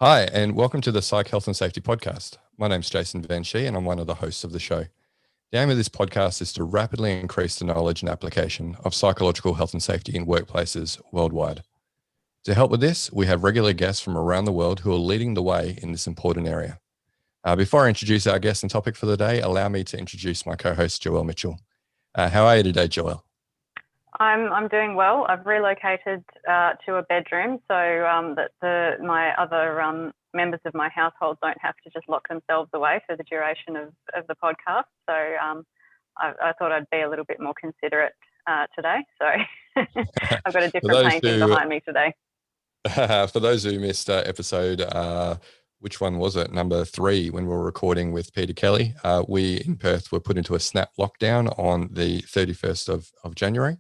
Hi, and welcome to the Psych Health and Safety Podcast. My name's Jason Van Schie, and I'm one of the hosts of the show. The aim of this podcast is to rapidly increase the knowledge and application of psychological health and safety in workplaces worldwide. To help with this, we have regular guests from around the world who are leading the way in this important area. Before I introduce our guest and topic for the day, allow me to introduce my co-host, Joelle Mitchell. How are you today, Joelle? I'm doing well. I've relocated to a bedroom so that my other members of my household don't have to just lock themselves away for the duration of the podcast. So I thought I'd be a little bit more considerate today. So I've got a different painting behind me today. For those who missed episode, which one was it? Number 3, when we were recording with Peter Kelly, we in Perth were put into a snap lockdown on the 31st of January.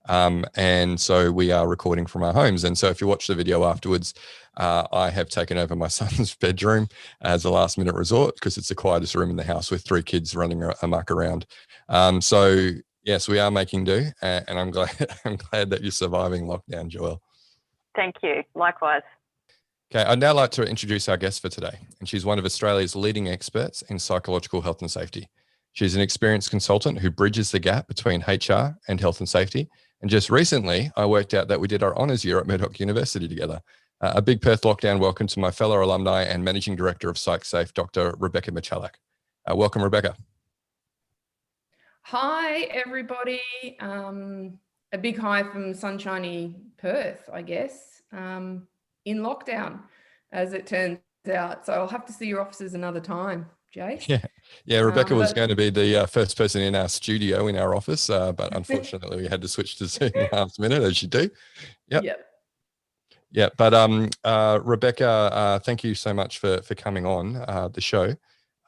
And so we are recording from our homes. And so if you watch the video afterwards, I have taken over my son's bedroom as a last minute resort because it's the quietest room in the house with 3 kids running amok around. So yes, we are making do, and I'm glad that you're surviving lockdown, Joelle. Thank you. Likewise. Okay, I'd now like to introduce our guest for today, and she's one of Australia's leading experts in psychological health and safety. She's an experienced consultant who bridges the gap between HR and health and safety. And just recently, I worked out that we did our honours year at Murdoch University together. A big Perth lockdown welcome to my fellow alumni and Managing Director of PsychSafe, Dr Rebecca Michalak. Welcome, Rebecca. Hi, everybody. A big hi from sunshiny Perth, I guess, in lockdown, as it turns out. So I'll have to see your offices another time, Jay. Yeah. Rebecca was going to be the first person in our studio in our office, but unfortunately we had to switch to Zoom last minute, as you do. Yeah. But Rebecca, thank you so much for coming on the show.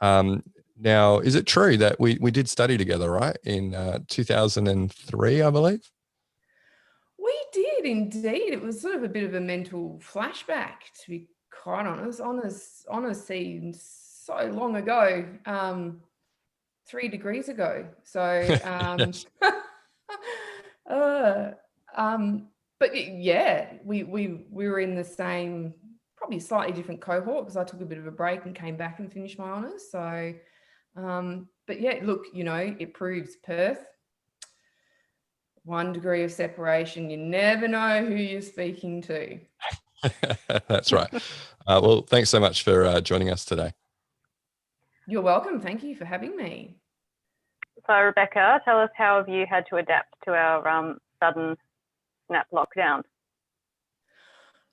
Now, is it true that we did study together, right, in 2003, I believe? We did indeed. It was sort of a bit of a mental flashback, to be quite honest. Honours seems so long ago, 3 degrees ago. So, but yeah, we were in the same, probably slightly different cohort because I took a bit of a break and came back and finished my honours. So, but yeah, look, it proves Perth, 1 degree of separation. You never know who you're speaking to. That's right. Well, thanks so much for joining us today. You're welcome. Thank you for having me. So, Rebecca, tell us, how have you had to adapt to our sudden snap lockdown?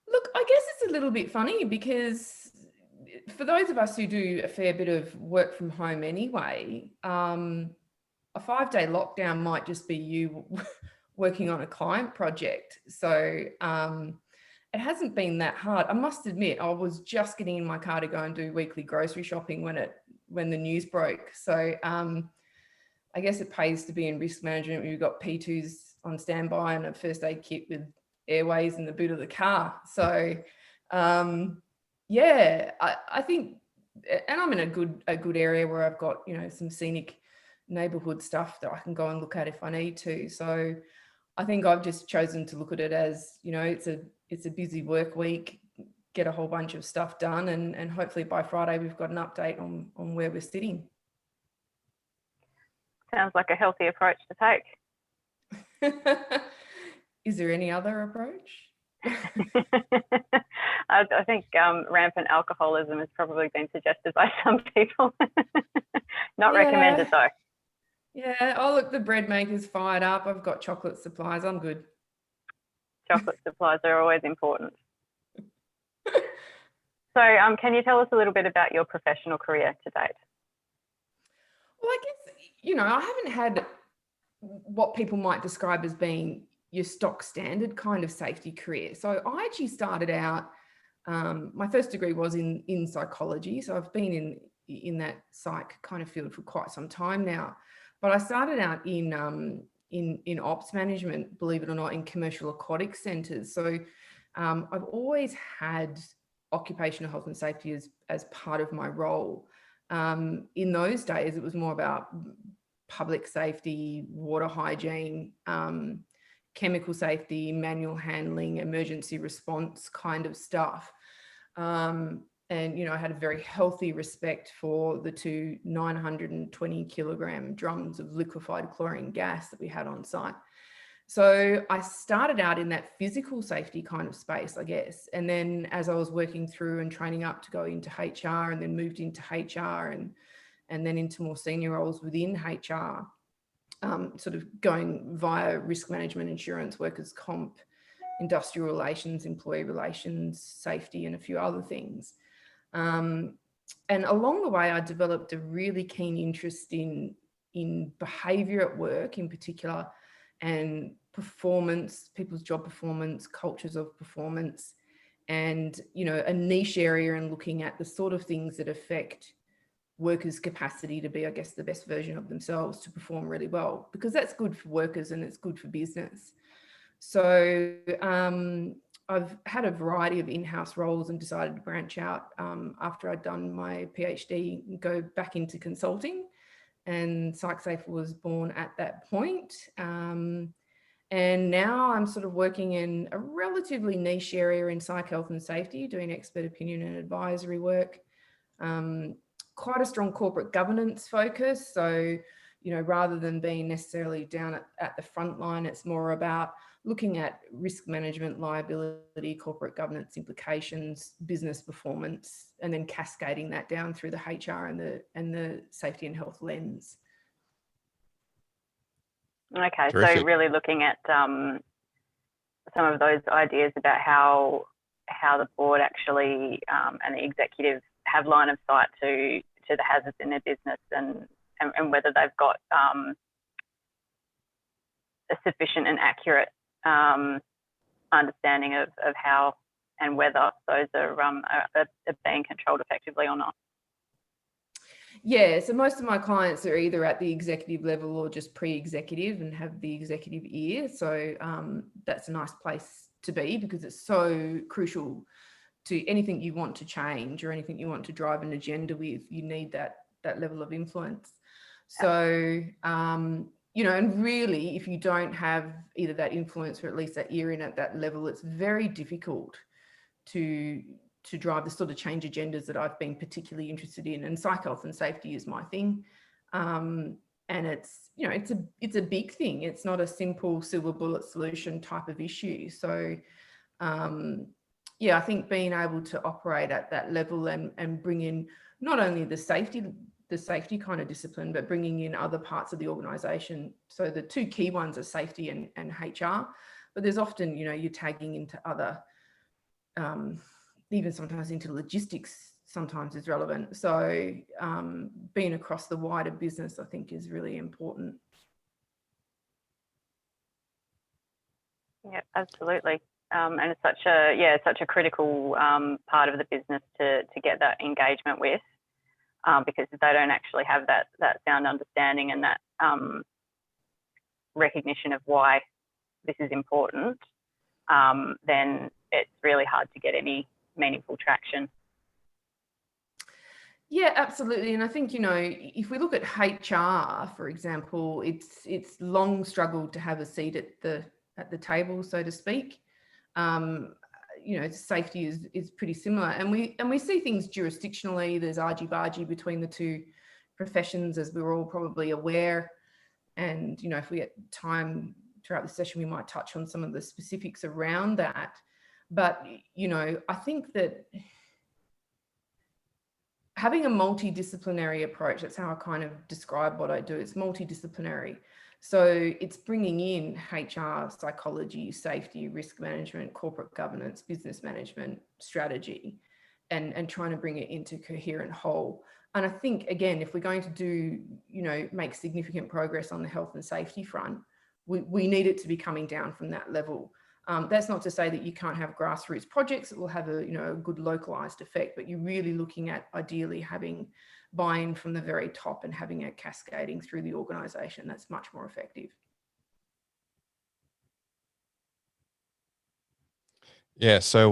Look, I guess it's a little bit funny because for those of us who do a fair bit of work from home anyway, a 5-day lockdown might just be you working on a client project. So it hasn't been that hard. I must admit, I was just getting in my car to go and do weekly grocery shopping when the news broke. So I guess it pays to be in risk management when you've got P2s on standby and a first aid kit with airways in the boot of the car. So yeah, I think, and I'm in a good area where I've got, some scenic neighborhood stuff that I can go and look at if I need to. So I think I've just chosen to look at it as, it's a busy work week, get a whole bunch of stuff done, and hopefully by Friday we've got an update on where we're sitting. Sounds like a healthy approach to take. Is there any other approach? I think rampant alcoholism has probably been suggested by some people. Not recommended though. Yeah. Oh, look, the bread maker's fired up. I've got chocolate supplies. I'm good. Chocolate supplies are always important. So can you tell us a little bit about your professional career to date? Well, I guess, I haven't had what people might describe as being your stock standard kind of safety career. So I actually started out, my first degree was in psychology. So I've been in that psych kind of field for quite some time now. But I started out in ops management, believe it or not, in commercial aquatic centres. So I've always had occupational health and safety as part of my role. In those days, it was more about public safety, water hygiene, chemical safety, manual handling, emergency response kind of stuff. And, you know, I had a very healthy respect for the two 920 kilogram drums of liquefied chlorine gas that we had on site. So I started out in that physical safety kind of space, I guess. And then as I was working through and training up to go into HR, and then moved into HR and then into more senior roles within HR, sort of going via risk management, insurance, workers' comp, industrial relations, employee relations, safety, and a few other things. And along the way, I developed a really keen interest in behaviour at work in particular, and performance, people's job performance, cultures of performance, and, you know, a niche area and looking at the sort of things that affect workers' capacity to be, I guess, the best version of themselves, to perform really well, because that's good for workers and it's good for business. So I've had a variety of in-house roles and decided to branch out after I'd done my PhD and go back into consulting, and PsychSafe was born at that point. And now I'm sort of working in a relatively niche area in psych health and safety, doing expert opinion and advisory work. Quite a strong corporate governance focus. So, you know, rather than being necessarily down at the front line, it's more about looking at risk management, liability, corporate governance implications, business performance, and then cascading that down through the HR and the safety and health lens. Okay, Terrific. so really looking at some of those ideas about how the board actually and the executive have line of sight to the hazards in their business, and whether they've got a sufficient and accurate understanding of how and whether those are being controlled effectively or not. Yeah, so most of my clients are either at the executive level or just pre-executive and have the executive ear. So that's a nice place to be, because it's so crucial to anything you want to change or anything you want to drive an agenda with. You need that level of influence. So, you know, and really, if you don't have either that influence or at least that ear in at that level, it's very difficult to drive the sort of change agendas that I've been particularly interested in. And psych health and safety is my thing. And it's, you know, it's a big thing. It's not a simple silver bullet solution type of issue. So, yeah, I think being able to operate at that level and bring in not only the safety kind of discipline, but bringing in other parts of the organisation. So the two key ones are safety and HR, but there's often, you know, you're tagging into other, even sometimes into logistics sometimes is relevant. So being across the wider business, I think, is really important. Yeah, absolutely. And it's such a critical part of the business to get that engagement with, because if they don't actually have that sound understanding and that recognition of why this is important, then it's really hard to get any meaningful traction. Yeah, absolutely. And I think, you know, if we look at HR, for example, it's long struggled to have a seat at the table, so to speak. You know, safety is pretty similar, and we see things jurisdictionally. There's argy-bargy between the two professions, as we're all probably aware. And, you know, if we get time throughout the session, we might touch on some of the specifics around that. But, you know, I think that having a multidisciplinary approach, that's how I kind of describe what I do. It's multidisciplinary. So it's bringing in HR, psychology, safety, risk management, corporate governance, business management, strategy, and trying to bring it into coherent whole. And I think, again, if we're going to do, you know, make significant progress on the health and safety front, we need it to be coming down from that level. That's not to say that you can't have grassroots projects that will have a, you know, a good localized effect, but you're really looking at ideally having buy-in from the very top and having it cascading through the organisation. That's much more effective. Yeah, so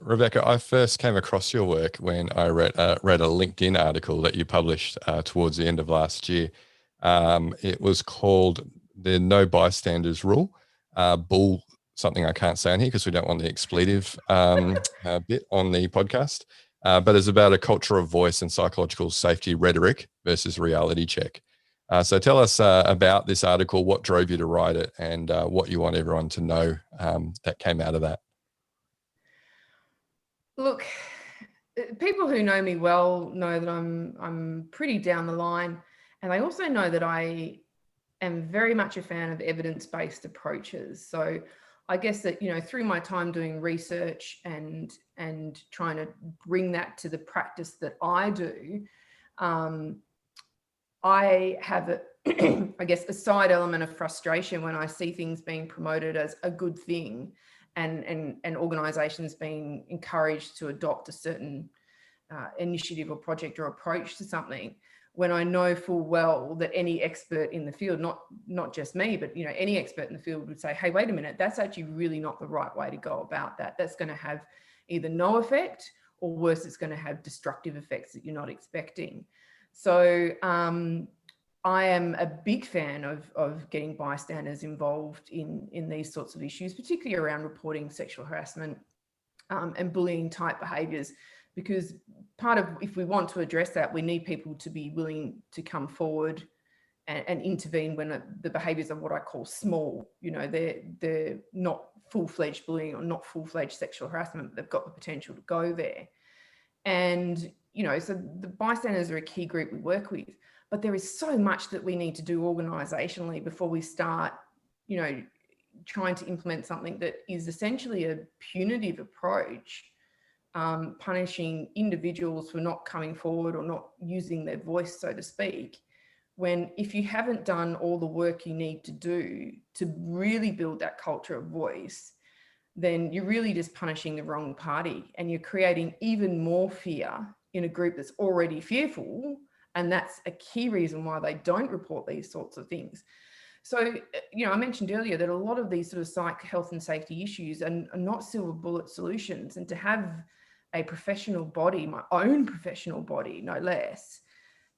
Rebecca, I first came across your work when I read a LinkedIn article that you published towards the end of last year. It was called the No Bystanders Rule, Bull something I can't say on here because we don't want the expletive bit on the podcast. But it's about a culture of voice and psychological safety rhetoric versus reality check. So tell us about this article, what drove you to write it, and what you want everyone to know that came out of that. Look, people who know me well know that I'm pretty down the line, and they also know that I am very much a fan of evidence-based approaches. So I guess that, you know, through my time doing research and trying to bring that to the practice that I do, I have I guess a side element of frustration when I see things being promoted as a good thing and organisations being encouraged to adopt a certain initiative or project or approach to something, when I know full well that any expert in the field, not just me, but, you know, any expert in the field would say, hey, wait a minute, that's actually really not the right way to go about that. That's going to have either no effect, or worse, it's going to have destructive effects that you're not expecting. So I am a big fan of getting bystanders involved in these sorts of issues, particularly around reporting sexual harassment and bullying type behaviours, because part of, if we want to address that, we need people to be willing to come forward and intervene when the behaviours are what I call small. You know, they're not full-fledged bullying or not full-fledged sexual harassment, but they've got the potential to go there. And, you know, so the bystanders are a key group we work with, but there is so much that we need to do organisationally before we start, you know, trying to implement something that is essentially a punitive approach, punishing individuals for not coming forward or not using their voice, so to speak, when if you haven't done all the work you need to do to really build that culture of voice, then you're really just punishing the wrong party, and you're creating even more fear in a group that's already fearful. And that's a key reason why they don't report these sorts of things. So, you know, I mentioned earlier that a lot of these sort of psych health and safety issues are not silver bullet solutions. And to have a professional body, my own professional body, no less,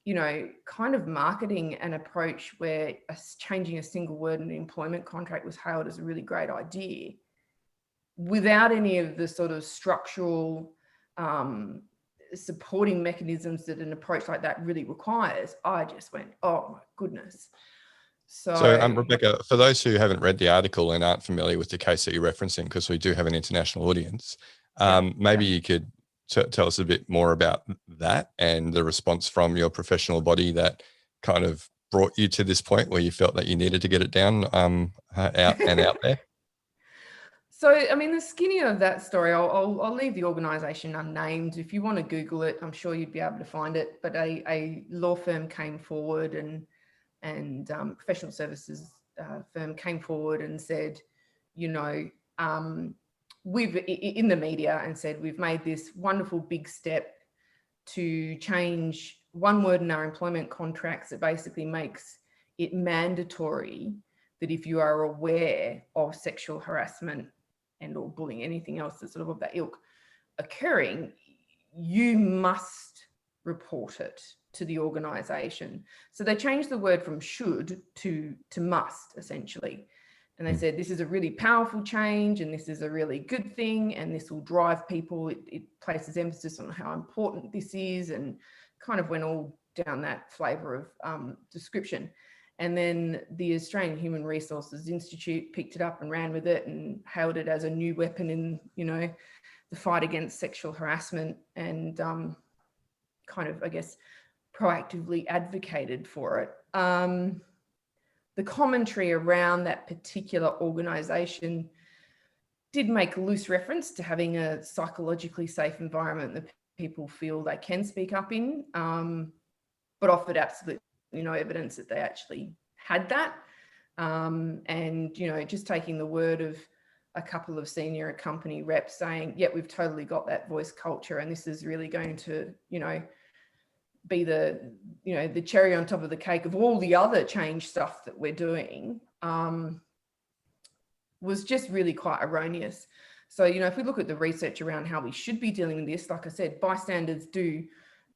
you know, kind of marketing an approach where changing a single word in an employment contract was hailed as a really great idea, without any of the sort of structural supporting mechanisms that an approach like that really requires, I just went, oh my goodness. So Rebecca, for those who haven't read the article and aren't familiar with the case that you're referencing, because we do have an international audience, maybe you could tell us a bit more about that and the response from your professional body that kind of brought you to this point where you felt that you needed to get it down out there. So, I mean, the skinny of that story, I'll leave the organisation unnamed. If you want to Google it, I'm sure you'd be able to find it. But a law firm came forward and professional services firm came forward and said, you know, we've in the media and said, we've made this wonderful big step to change one word in our employment contracts that basically makes it mandatory that if you are aware of sexual harassment and or bullying, anything else that's sort of that ilk occurring, you must report it to the organisation. So they changed the word from should to must, essentially. And they said, this is a really powerful change and this is a really good thing and this will drive people. It places emphasis on how important this is, and kind of went all down that flavour of description. And then the Australian Human Resources Institute picked it up and ran with it and hailed it as a new weapon in, you know, the fight against sexual harassment, and kind of, I guess, proactively advocated for it. The commentary around that particular organisation did make loose reference to having a psychologically safe environment that people feel they can speak up in, but offered absolutely no evidence that they actually had that. And, you know, just taking the word of a couple of senior company reps saying, yeah, we've totally got that voice culture and this is really going to, you know, be the, you know, the cherry on top of the cake of all the other change stuff that we're doing, was just really quite erroneous. So, you know, if we look at the research around how we should be dealing with this, like I said, bystanders do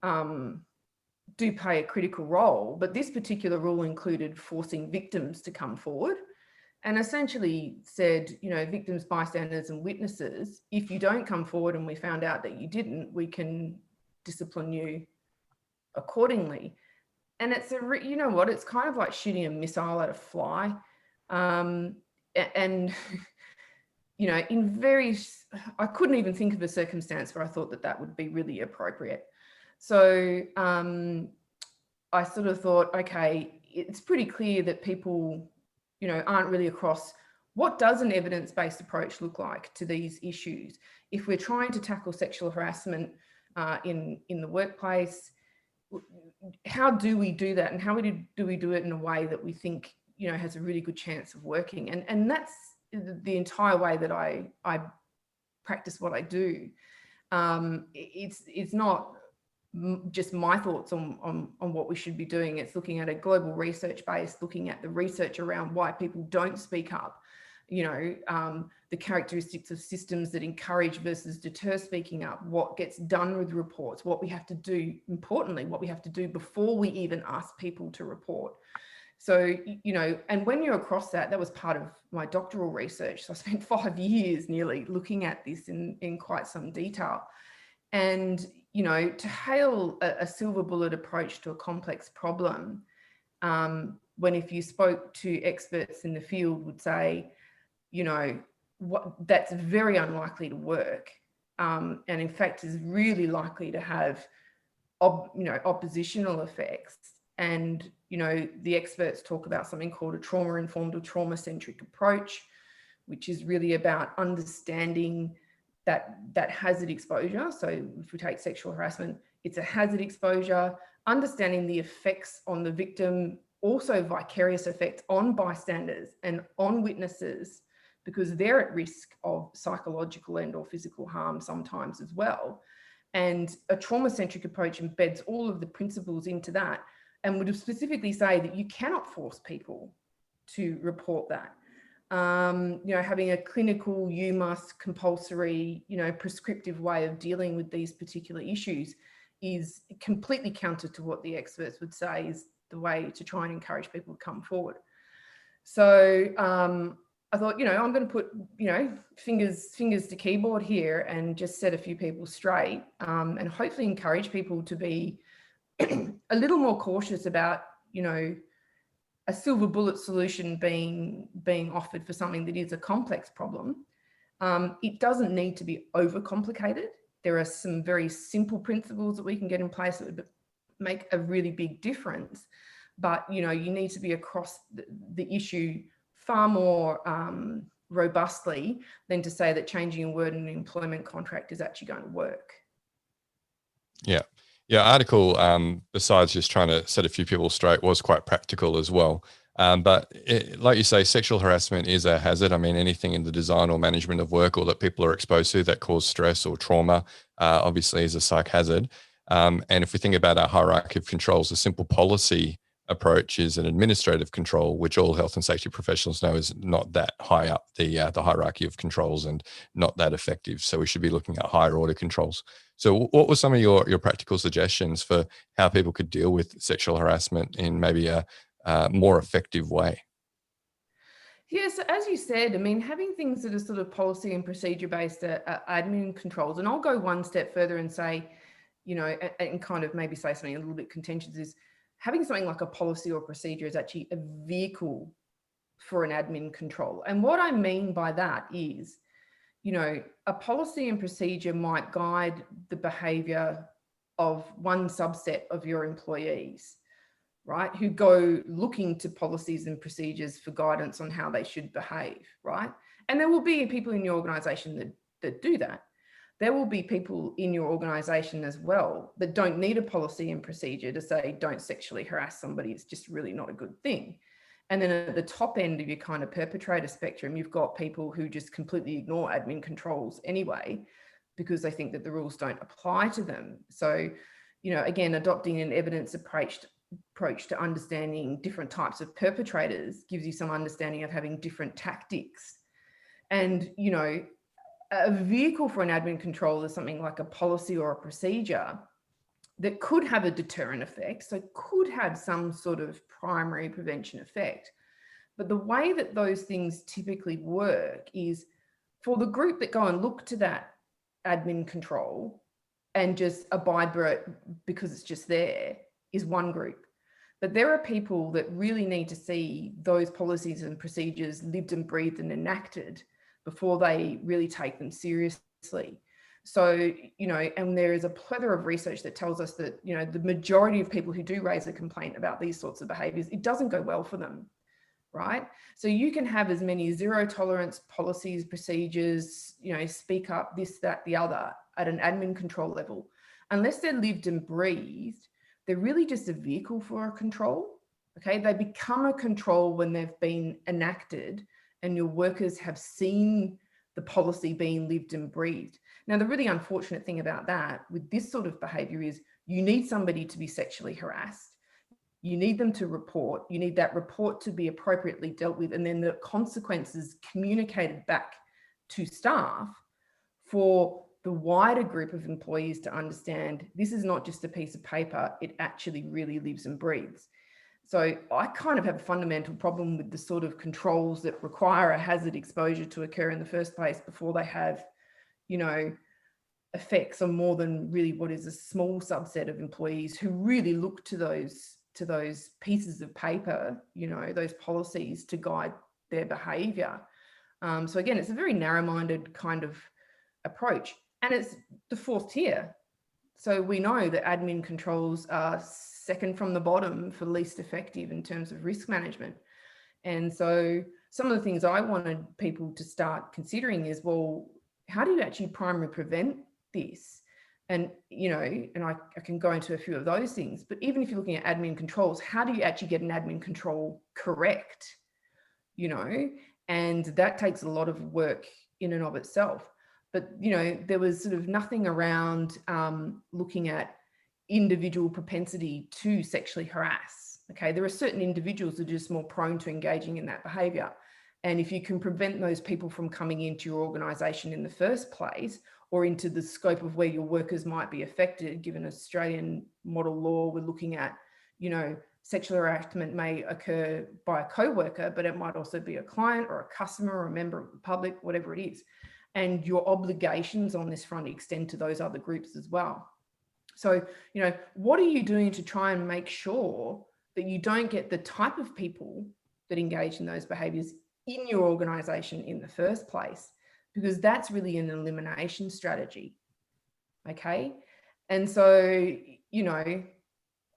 play a critical role, but this particular rule included forcing victims to come forward and essentially said, you know, victims, bystanders and witnesses, if you don't come forward and we found out that you didn't, we can discipline you accordingly. And it's you know what, it's kind of like shooting a missile at a fly. And you know, I couldn't even think of a circumstance where I thought that that would be really appropriate. So I sort of thought, okay, it's pretty clear that people, you know, aren't really across what does an evidence-based approach look like to these issues. If we're trying to tackle sexual harassment in the workplace, how do we do that, and how do we do it in a way that we think, you know, has a really good chance of working? And that's the entire way that I practice what I do. It's not just my thoughts on what we should be doing. It's looking at a global research base, looking at the research around why people don't speak up, you know, the characteristics of systems that encourage versus deter speaking up, what gets done with reports, what we have to do, importantly, what we have to do before we even ask people to report. So, you know, and when you're across that, that was part of my doctoral research. So I spent 5 years nearly looking at this in quite some detail. And, you know, to hail a silver bullet approach to a complex problem, when if you spoke to experts in the field would say, you know, that's very unlikely to work. And in fact, is really likely to have, you know, oppositional effects. And, you know, the experts talk about something called a trauma-informed or trauma-centric approach, which is really about understanding that hazard exposure. So if we take sexual harassment, it's a hazard exposure, understanding the effects on the victim, also vicarious effects on bystanders and on witnesses, because they're at risk of psychological and or physical harm sometimes as well. And a trauma-centric approach embeds all of the principles into that, and would specifically say that you cannot force people to report that. You know, having a clinical, you must, compulsory, you know, prescriptive way of dealing with these particular issues is completely counter to what the experts would say is the way to try and encourage people to come forward. So I thought, you know, I'm going to put, you know, fingers to keyboard here and just set a few people straight, and hopefully encourage people to be a little more cautious about, you know, a silver bullet solution being offered for something that is a complex problem. It doesn't need to be overcomplicated. There are some very simple principles that we can get in place that would make a really big difference. But, you know, you need to be across the issue far more robustly than to say that changing a word in an employment contract is actually going to work. Yeah. Yeah, article, besides just trying to set a few people straight, was quite practical as well. But like you say, sexual harassment is a hazard. I mean, anything in the design or management of work or that people are exposed to that cause stress or trauma, obviously is a psych hazard. And if we think about our hierarchy of controls, a simple policy approach is an administrative control, which all health and safety professionals know is not that high up the hierarchy of controls and not that effective. So we should be looking at higher order controls. So what were some of your practical suggestions for how people could deal with sexual harassment in maybe a more effective way? Yeah, so as you said, I mean, having things that are sort of policy and procedure based admin controls, and I'll go one step further and say, you know, and kind of maybe say something a little bit contentious, is having something like a policy or procedure is actually a vehicle for an admin control. And what I mean by that is, you know, a policy and procedure might guide the behavior of one subset of your employees, right, who go looking to policies and procedures for guidance on how they should behave, right? And there will be people in your organization that do that. There will be people in your organization as well that don't need a policy and procedure to say, don't sexually harass somebody. It's just really not a good thing. And then at the top end of your kind of perpetrator spectrum, you've got people who just completely ignore admin controls anyway, because they think that the rules don't apply to them. So, you know, again, adopting an evidence approach to understanding different types of perpetrators gives you some understanding of having different tactics. And, you know, a vehicle for an admin control is something like a policy or a procedure that could have a deterrent effect, so could have some sort of primary prevention effect, But the way that those things typically work is for the group that go and look to that admin control and just abide by it because it's just there is one group. But there are people that really need to see those policies and procedures lived and breathed and enacted before they really take them seriously. So, you know, and there is a plethora of research that tells us that, you know, the majority of people who do raise a complaint about these sorts of behaviors, it doesn't go well for them, right? So you can have as many zero tolerance policies, procedures, you know, speak up, this, that, the other at an admin control level. Unless they're lived and breathed, they're really just a vehicle for a control, okay? They become a control when they've been enacted and your workers have seen the policy being lived and breathed. Now, the really unfortunate thing about that with this sort of behavior is you need somebody to be sexually harassed. You need them to report. You need that report to be appropriately dealt with, and then the consequences communicated back to staff for the wider group of employees to understand this is not just a piece of paper, it actually really lives and breathes. So I kind of have a fundamental problem with the sort of controls that require a hazard exposure to occur in the first place before they have, you know, effects on more than really what is a small subset of employees who really look to those pieces of paper, you know, those policies to guide their behavior. So again, it's a very narrow-minded kind of approach, and it's the fourth tier. So we know that admin controls are second from the bottom for least effective in terms of risk management. And so some of the things I wanted people to start considering is, well, how do you actually primary prevent this? And, you know, and I can go into a few of those things, but even if you're looking at admin controls, how do you actually get an admin control correct? You know, and that takes a lot of work in and of itself. But, you know, there was sort of nothing around looking at individual propensity to sexually harass. Okay, there are certain individuals that are just more prone to engaging in that behavior. And if you can prevent those people from coming into your organization in the first place, or into the scope of where your workers might be affected, given Australian model law, we're looking at, you know, sexual harassment may occur by a co-worker, but it might also be a client or a customer or a member of the public, whatever it is. And your obligations on this front extend to those other groups as well. So, you know, what are you doing to try and make sure that you don't get the type of people that engage in those behaviors in your organization in the first place? Because that's really an elimination strategy. Okay. And so, you know,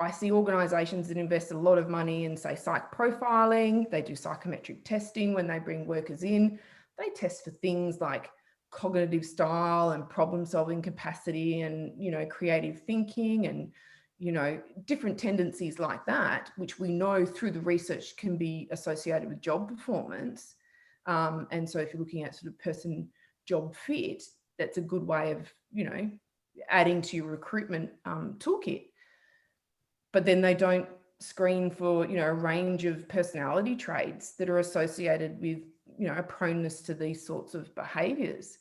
I see organizations that invest a lot of money in, say, psych profiling. They do psychometric testing when they bring workers in. They test for things like cognitive style and problem solving capacity and, you know, creative thinking and, you know, different tendencies like that, which we know through the research can be associated with job performance. And so if you're looking at sort of person job fit, that's a good way of, you know, adding to your recruitment toolkit. But then they don't screen for, you know, a range of personality traits that are associated with, you know, a proneness to these sorts of behaviors.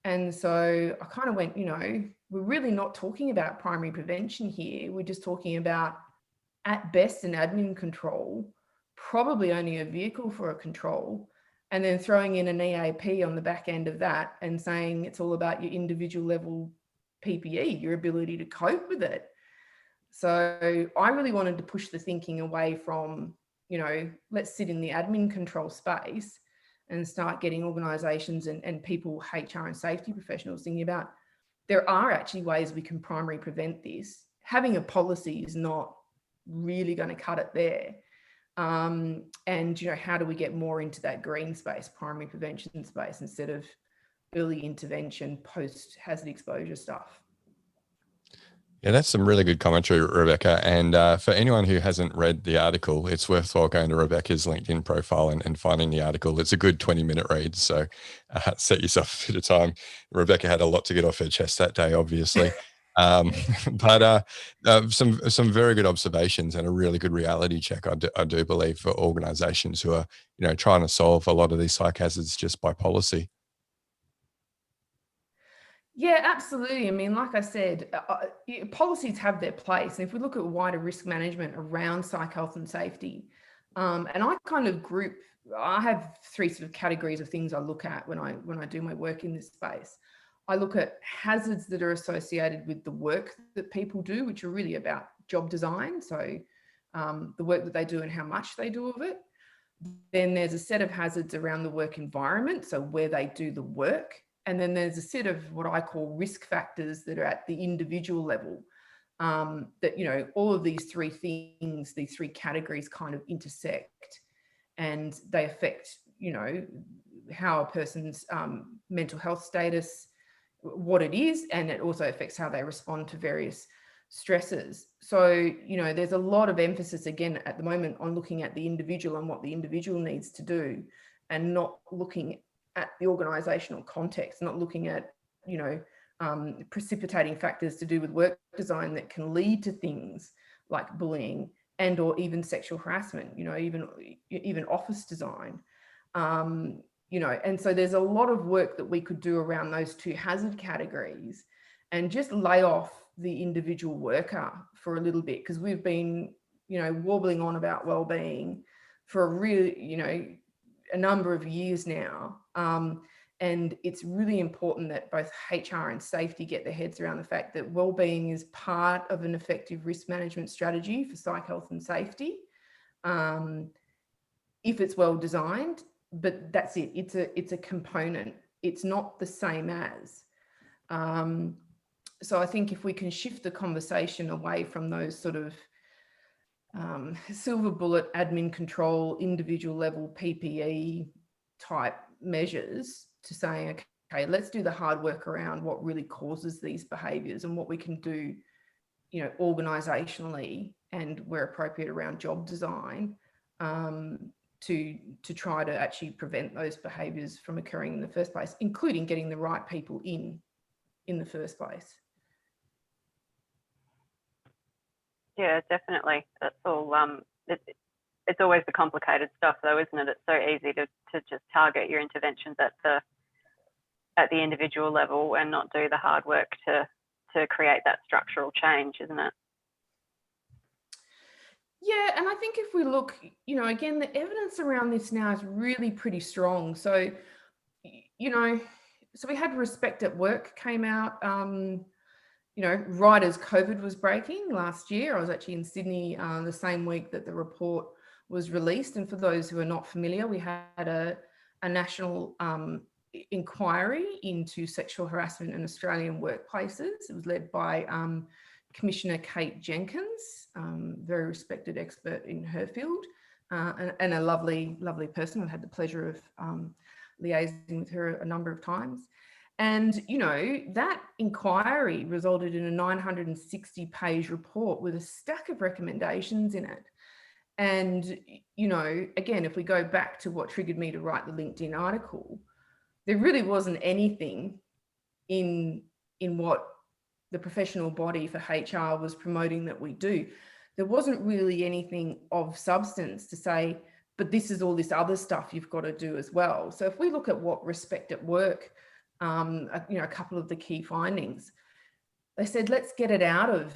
And so I kind of went, you know, we're really not talking about primary prevention here. We're just talking about, at best, an admin control, probably only a vehicle for a control, and then throwing in an EAP on the back end of that and saying it's all about your individual level PPE, your ability to cope with it. So I really wanted to push the thinking away from, you know, let's sit in the admin control space and start getting organisations and people, HR and safety professionals, thinking about there are actually ways we can primary prevent this. Having a policy is not really going to cut it there. And, you know, how do we get more into that green space, primary prevention space, instead of early intervention, post-hazard exposure stuff? Yeah, that's some really good commentary, Rebecca. And for anyone who hasn't read the article, it's worthwhile going to Rebecca's LinkedIn profile and finding the article. It's a good 20-minute read, so set yourself a bit of time. Rebecca had a lot to get off her chest that day, obviously. But some very good observations and a really good reality check, I do believe, for organisations who are, you know, trying to solve a lot of these psych hazards just by policy. Yeah, absolutely. I mean, like I said, policies have their place. And if we look at wider risk management around psych health and safety, and I kind of group I have three sort of categories of things I look at when I do my work in this space. I look at hazards that are associated with the work that people do, which are really about job design. So the work that they do and how much they do of it. Then there's a set of hazards around the work environment, so where they do the work. And then there's a set of what I call risk factors that are at the individual level. That, you know, all of these three things, these three categories kind of intersect, and they affect, you know, how a person's mental health status, what it is, and it also affects how they respond to various stresses. So, you know, there's a lot of emphasis again at the moment on looking at the individual and what the individual needs to do, and not looking at the organizational context, not looking at, you know, precipitating factors to do with work design that can lead to things like bullying and or even sexual harassment, you know, even office design. You know, and so there's a lot of work that we could do around those two hazard categories and just lay off the individual worker for a little bit, because we've been, you know, wobbling on about well-being for a really, you know, a number of years now. And it's really important that both HR and safety get their heads around the fact that well-being is part of an effective risk management strategy for psych health and safety, if it's well designed. But that's it. It's a component. It's not the same as. So I think if we can shift the conversation away from those sort of silver bullet admin control, individual level PPE type measures to saying, okay, let's do the hard work around what really causes these behaviours and what we can do, you know, organisationally and where appropriate around job design, to try to actually prevent those behaviours from occurring in the first place, including getting the right people in the first place. Yeah, definitely. That's all. It's always the complicated stuff, though, isn't it? It's so easy to just target your interventions at the individual level and not do the hard work to create that structural change, isn't it? Yeah, and I think if we look, you know, again, the evidence around this now is really pretty strong. So, you know, so we had Respect at Work came out, you know, right as COVID was breaking last year. I was actually in Sydney the same week that the report was released. And for those who are not familiar, we had a national inquiry into sexual harassment in Australian workplaces. It was led by Commissioner Kate Jenkins, very respected expert in her field, and a lovely, lovely person. I've had the pleasure of liaising with her a number of times. And, you know, that inquiry resulted in a 960-page report with a stack of recommendations in it. And, you know, again, if we go back to what triggered me to write the LinkedIn article, there really wasn't anything in what the professional body for HR was promoting that we do. There wasn't really anything of substance to say, but this is all this other stuff you've got to do as well. So if we look at what Respect at Work, you know, a couple of the key findings, they said, let's get it out of,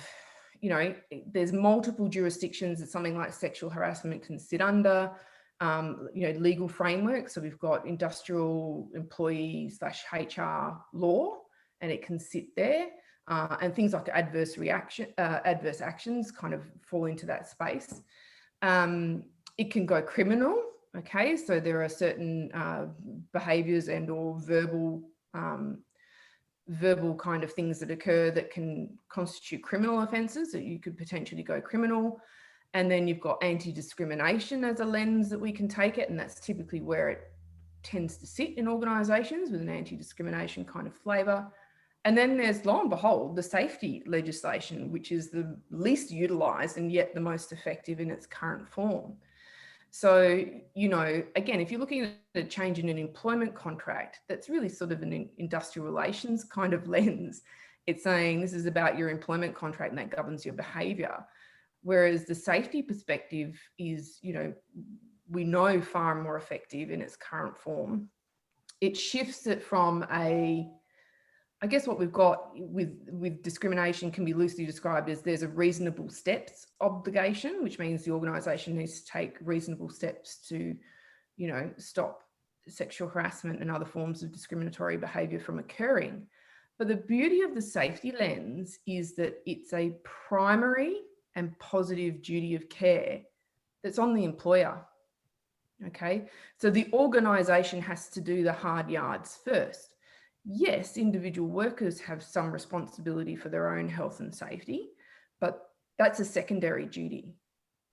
you know, there's multiple jurisdictions that something like sexual harassment can sit under, you know, legal framework. So we've got industrial employee / HR law, and it can sit there. And things like adverse actions kind of fall into that space. It can go criminal. Okay, so there are certain behaviours and or verbal kind of things that occur that can constitute criminal offences that you could potentially go criminal. And then you've got anti-discrimination as a lens that we can take it, and that's typically where it tends to sit in organisations, with an anti-discrimination kind of flavour. And then there's, lo and behold, the safety legislation, which is the least utilised and yet the most effective in its current form. So, you know, again, if you're looking at a change in an employment contract, that's really sort of an industrial relations kind of lens. It's saying this is about your employment contract and that governs your behaviour. Whereas the safety perspective is, you know, we know far more effective in its current form. It shifts it from I guess what we've got with discrimination can be loosely described as there's a reasonable steps obligation, which means the organisation needs to take reasonable steps to stop sexual harassment and other forms of discriminatory behaviour from occurring. But the beauty of the safety lens is that it's a primary and positive duty of care that's on the employer. Okay, so the organisation has to do the hard yards first. Yes, individual workers have some responsibility for their own health and safety, but that's a secondary duty,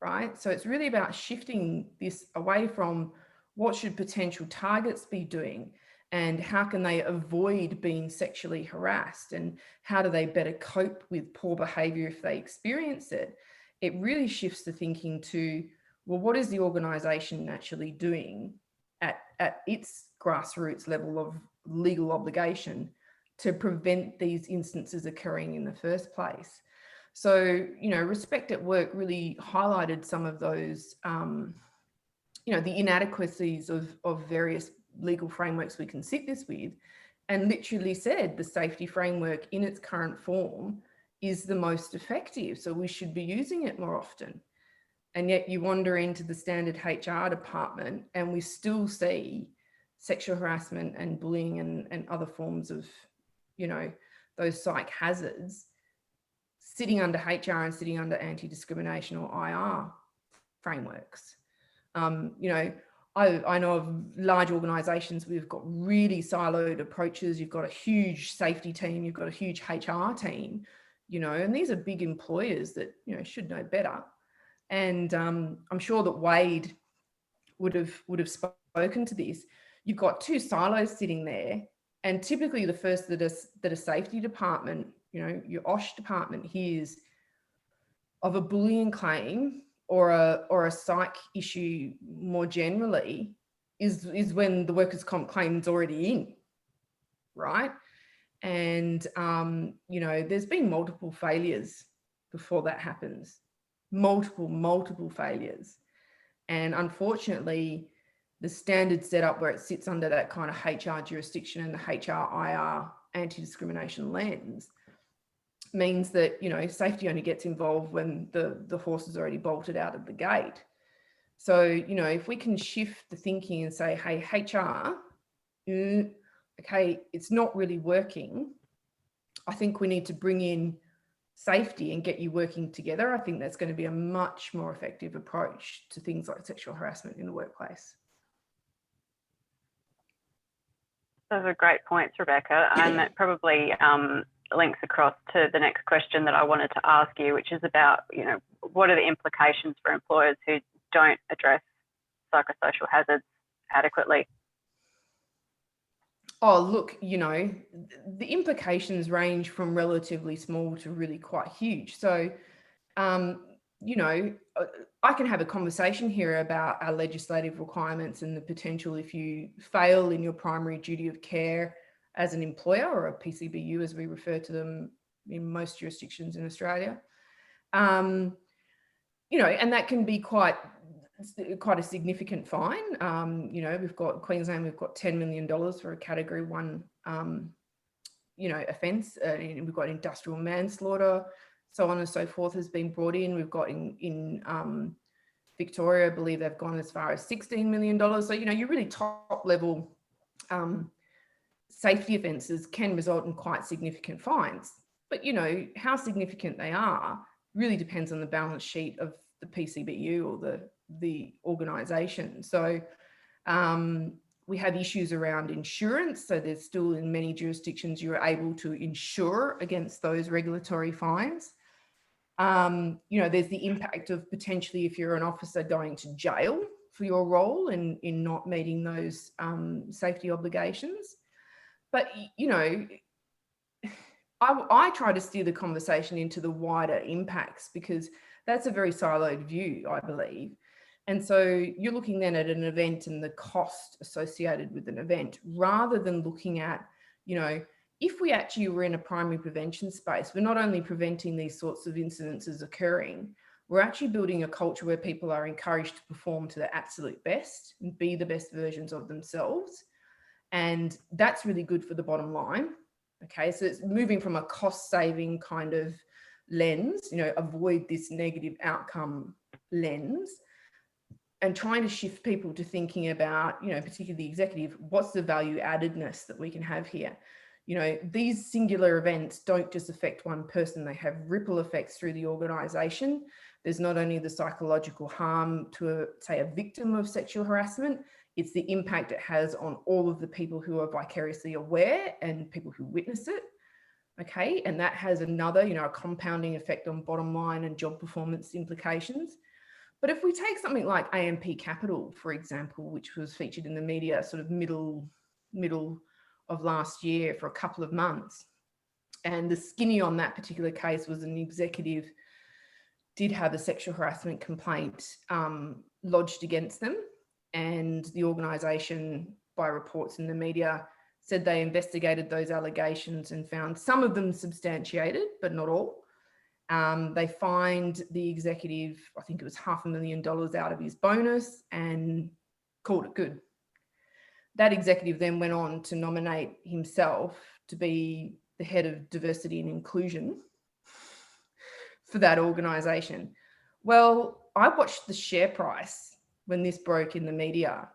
right? So it's really about shifting this away from what should potential targets be doing and how can they avoid being sexually harassed and how do they better cope with poor behaviour if they experience it. It really shifts the thinking to, well, what is the organisation actually doing at its grassroots level of legal obligation to prevent these instances occurring in the first place? So, Respect at Work really highlighted some of those, the inadequacies of various legal frameworks we can sit this with, and literally said the safety framework in its current form is the most effective. So we should be using it more often. And yet you wander into the standard HR department and we still see sexual harassment and bullying and other forms of, those psych hazards sitting under HR and sitting under anti-discrimination or IR frameworks. I know of large organisations where you've got really siloed approaches. You've got a huge safety team, you've got a huge HR team, and these are big employers that, should know better. And I'm sure that Wade would have spoken to this. You've got two silos sitting there, and typically the first that a safety department, your OSH department hears of a bullying claim or a psych issue more generally is when the workers' comp claim is already in, right? And there's been multiple failures before that happens. Multiple failures. And unfortunately, the standard setup where it sits under that kind of HR jurisdiction and the HRIR anti-discrimination lens means that, safety only gets involved when the horse is already bolted out of the gate. So, if we can shift the thinking and say, hey, HR, okay, it's not really working. I think we need to bring in safety and get you working together. I think that's going to be a much more effective approach to things like sexual harassment in the workplace. Those are great points, Rebecca, and that probably links across to the next question that I wanted to ask you, which is about, what are the implications for employers who don't address psychosocial hazards adequately? Oh, look, the implications range from relatively small to really quite huge. So, I can have a conversation here about our legislative requirements and the potential if you fail in your primary duty of care as an employer, or a PCBU as we refer to them in most jurisdictions in Australia. And that can be quite a significant fine. We've got Queensland, we've got $10 million for a category 1, offence. We've got industrial manslaughter, so on and so forth has been brought in. We've got in Victoria, I believe they've gone as far as $16 million. So, your really top level safety offences can result in quite significant fines. But, how significant they are really depends on the balance sheet of the PCBU or the organisation. So we have issues around insurance. So there's still, in many jurisdictions, you're able to insure against those regulatory fines. There's the impact of potentially, if you're an officer, going to jail for your role in not meeting those safety obligations. But, I try to steer the conversation into the wider impacts, because that's a very siloed view, I believe. And so you're looking then at an event and the cost associated with an event, rather than looking at, if we actually were in a primary prevention space, we're not only preventing these sorts of incidences occurring, we're actually building a culture where people are encouraged to perform to their absolute best and be the best versions of themselves. And that's really good for the bottom line. Okay, so it's moving from a cost-saving kind of lens, avoid this negative outcome lens, and trying to shift people to thinking about, you know, particularly the executive, what's the value addedness that we can have here? You know, these singular events don't just affect one person, they have ripple effects through the organisation. There's not only the psychological harm to, say, a victim of sexual harassment, it's the impact it has on all of the people who are vicariously aware and people who witness it. Okay, and that has another, you know, a compounding effect on bottom line and job performance implications. But if we take something like AMP Capital, for example, which was featured in the media sort of middle of last year for a couple of months, and the skinny on that particular case was an executive did have a sexual harassment complaint lodged against them, and the organisation, by reports in the media, said they investigated those allegations and found some of them substantiated, but not all. They fined the executive, I think it was $500,000 out of his bonus, and called it good. That executive then went on to nominate himself to be the head of diversity and inclusion for that organisation. Well, I watched the share price when this broke in the media,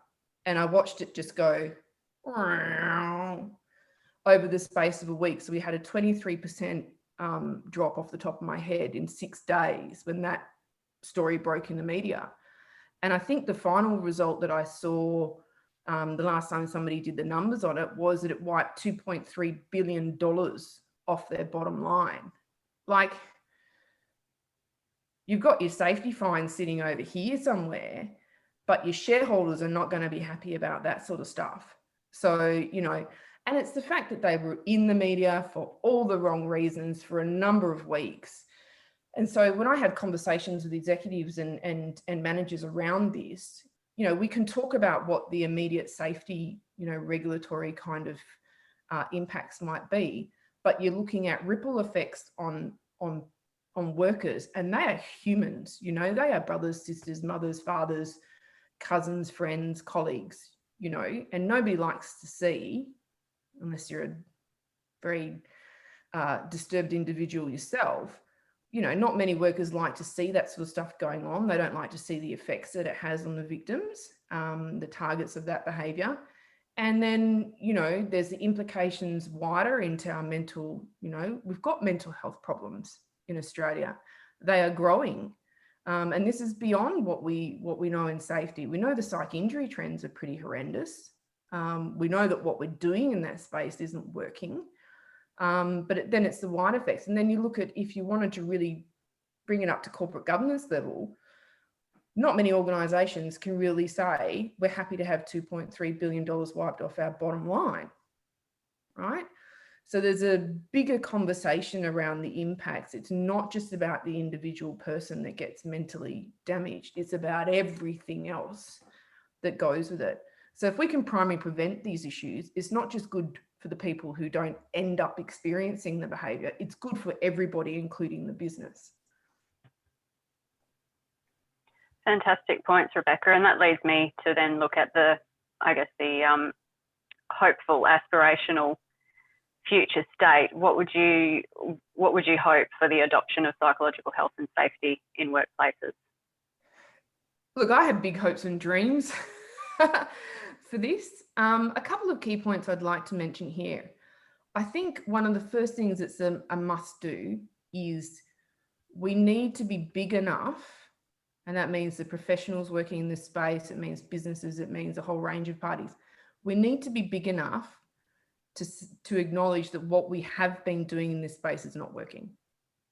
and I watched it just go over the space of a week. So we had a 23% drop off the top of my head in 6 days when that story broke in the media. And I think the final result that I saw the last time somebody did the numbers on it was that it wiped $2.3 billion off their bottom line. Like, you've got your safety fine sitting over here somewhere, but your shareholders are not going to be happy about that sort of stuff. So, you know, and it's the fact that they were in the media for all the wrong reasons for a number of weeks. And so when I have conversations with executives and managers around this, you know, we can talk about what the immediate safety, you know, regulatory kind of impacts might be, but you're looking at ripple effects on workers, and they are humans, you know, they are brothers, sisters, mothers, fathers, cousins, friends, colleagues, you know, and nobody likes to see, unless you're a very disturbed individual yourself, you know, not many workers like to see that sort of stuff going on. They don't like to see the effects that it has on the victims, the targets of that behaviour. And then, you know, there's the implications wider into our mental, you know, we've got mental health problems in Australia. They are growing. And this is beyond what we know in safety. We know the psych injury trends are pretty horrendous. We know that what we're doing in that space isn't working. But then it's the wider effects. And then you look at, if you wanted to really bring it up to corporate governance level, not many organisations can really say, we're happy to have $2.3 billion wiped off our bottom line, right? So there's a bigger conversation around the impacts. It's not just about the individual person that gets mentally damaged. It's about everything else that goes with it. So if we can primarily prevent these issues, it's not just good for the people who don't end up experiencing the behaviour, it's good for everybody, including the business. Fantastic points, Rebecca. And that leads me to then look at the hopeful, aspirational future state. What would you hope for the adoption of psychological health and safety in workplaces? Look, I have big hopes and dreams for this. A couple of key points I'd like to mention here. I think one of the first things that's a must do is we need to be big enough, and that means the professionals working in this space, it means businesses, it means a whole range of parties. We need to be big enough to acknowledge that what we have been doing in this space is not working.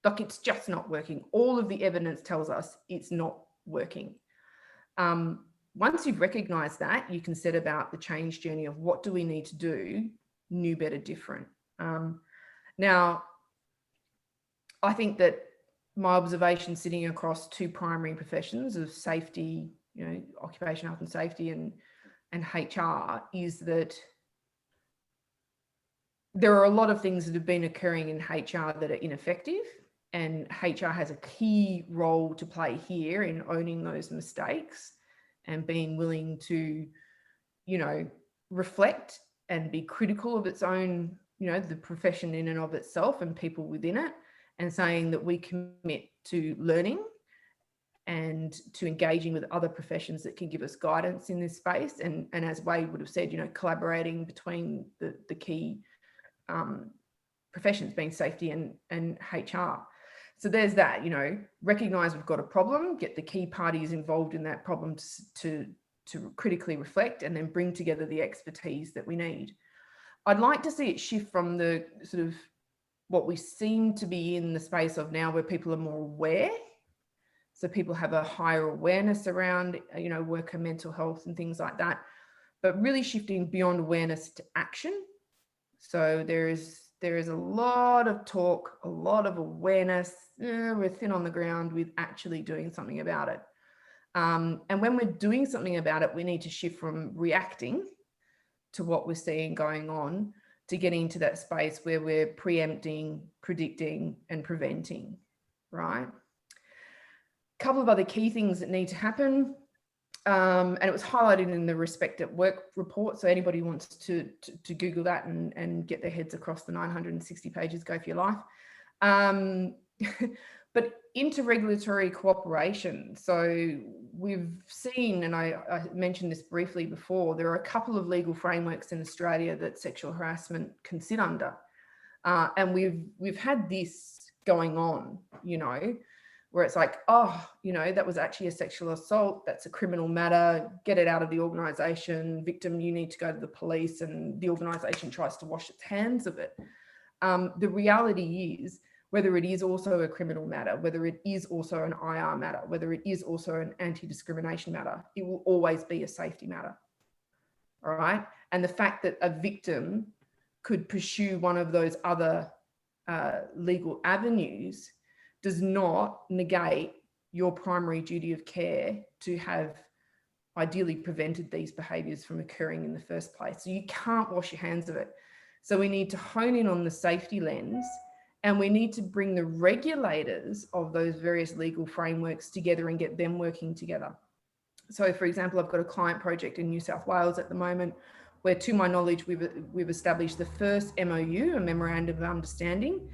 Like, it's just not working. All of the evidence tells us it's not working. Once you've recognized that, you can set about the change journey of what do we need to do, new, better, different. Now, I think that my observation sitting across two primary professions of safety, you know, occupational health and safety and HR is that there are a lot of things that have been occurring in HR that are ineffective, and HR has a key role to play here in owning those mistakes and being willing to, you know, reflect and be critical of its own, you know, the profession in and of itself and people within it, and saying that we commit to learning and to engaging with other professions that can give us guidance in this space. And as Wade would have said, you know, collaborating between the key professions being safety and HR. So there's that, you know, recognize we've got a problem, get the key parties involved in that problem to critically reflect, and then bring together the expertise that we need. I'd like to see it shift from the sort of what we seem to be in the space of now, where people are more aware. So people have a higher awareness around, you know, worker mental health and things like that, but really shifting beyond awareness to action. So there is a lot of talk, a lot of awareness. We're thin on the ground with actually doing something about it. And when we're doing something about it, we need to shift from reacting to what we're seeing going on to getting into that space where we're preempting, predicting, and preventing, right? A couple of other key things that need to happen. And it was highlighted in the Respect at Work report. So anybody who wants to Google that and get their heads across the 960 pages, go for your life. But interregulatory cooperation. So we've seen, and I mentioned this briefly before, there are a couple of legal frameworks in Australia that sexual harassment can sit under. And we've had this going on, you know, where it's like, oh, you know, that was actually a sexual assault. That's a criminal matter. Get it out of the organisation. Victim, you need to go to the police, and the organisation tries to wash its hands of it. The reality is, whether it is also a criminal matter, whether it is also an IR matter, whether it is also an anti-discrimination matter, it will always be a safety matter. All right. And the fact that a victim could pursue one of those other legal avenues does not negate your primary duty of care to have ideally prevented these behaviours from occurring in the first place. So you can't wash your hands of it. So we need to hone in on the safety lens, and we need to bring the regulators of those various legal frameworks together and get them working together. So for example, I've got a client project in New South Wales at the moment where, to my knowledge, we've established the first MOU, a memorandum of understanding,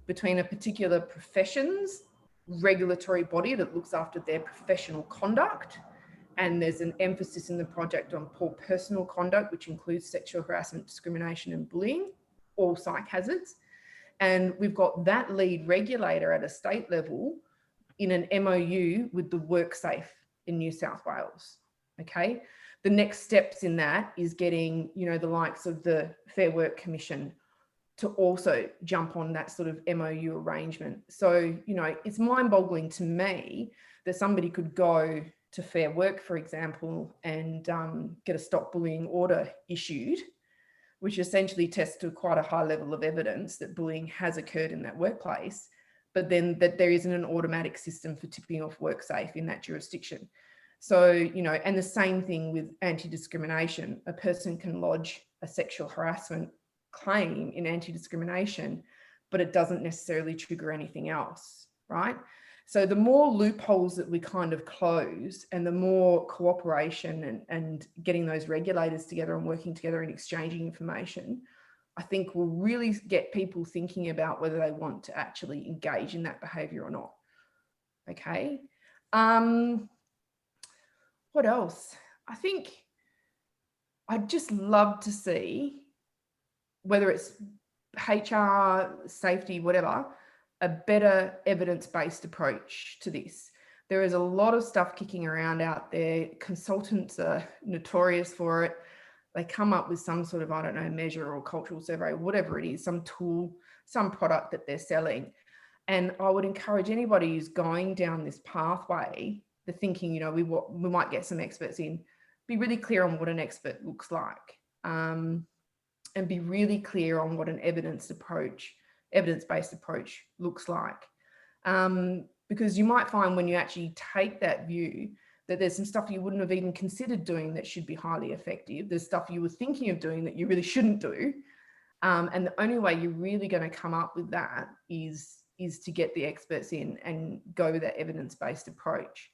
between a particular profession's regulatory body that looks after their professional conduct. And there's an emphasis in the project on poor personal conduct, which includes sexual harassment, discrimination, and bullying, all psych hazards. And we've got that lead regulator at a state level in an MOU with the WorkSafe in New South Wales. Okay. The next steps in that is getting, you know, the likes of the Fair Work Commission to also jump on that sort of MOU arrangement. So, you know, it's mind-boggling to me that somebody could go to Fair Work, for example, and get a stop bullying order issued, which essentially tests to quite a high level of evidence that bullying has occurred in that workplace, but then that there isn't an automatic system for tipping off WorkSafe in that jurisdiction. So, you know, and the same thing with anti-discrimination. A person can lodge a sexual harassment claim in anti-discrimination, but it doesn't necessarily trigger anything else, right? So the more loopholes that we kind of close, and the more cooperation and getting those regulators together and working together and exchanging information, I think will really get people thinking about whether they want to actually engage in that behaviour or not. Okay. What else? I think I'd just love to see, whether it's HR, safety, whatever, a better evidence-based approach to this. There is a lot of stuff kicking around out there. Consultants are notorious for it. They come up with some sort of, I don't know, measure or cultural survey, whatever it is, some tool, some product that they're selling. And I would encourage anybody who's going down this pathway, the thinking, you know, we might get some experts in, be really clear on what an expert looks like. And be really clear on what an evidence-based approach looks like. Because you might find when you actually take that view that there's some stuff you wouldn't have even considered doing that should be highly effective. There's stuff you were thinking of doing that you really shouldn't do. And the only way you're really going to come up with that is to get the experts in and go with that evidence-based approach.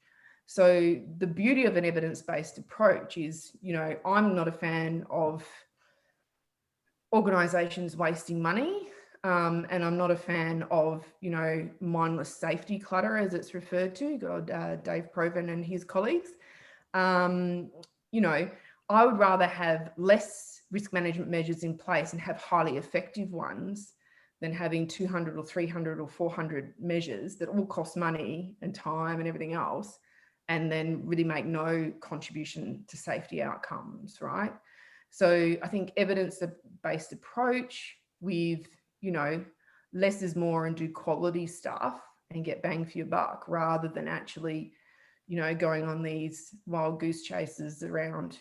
So the beauty of an evidence-based approach is, you know, I'm not a fan of organisations wasting money And I'm not a fan of, mindless safety clutter, as it's referred to. God, Dave Proven and his colleagues. I would rather have less risk management measures in place and have highly effective ones than having 200 or 300 or 400 measures that all cost money and time and everything else, and then really make no contribution to safety outcomes, right? So I think evidence-based approach with, less is more and do quality stuff and get bang for your buck, rather than actually, going on these wild goose chases around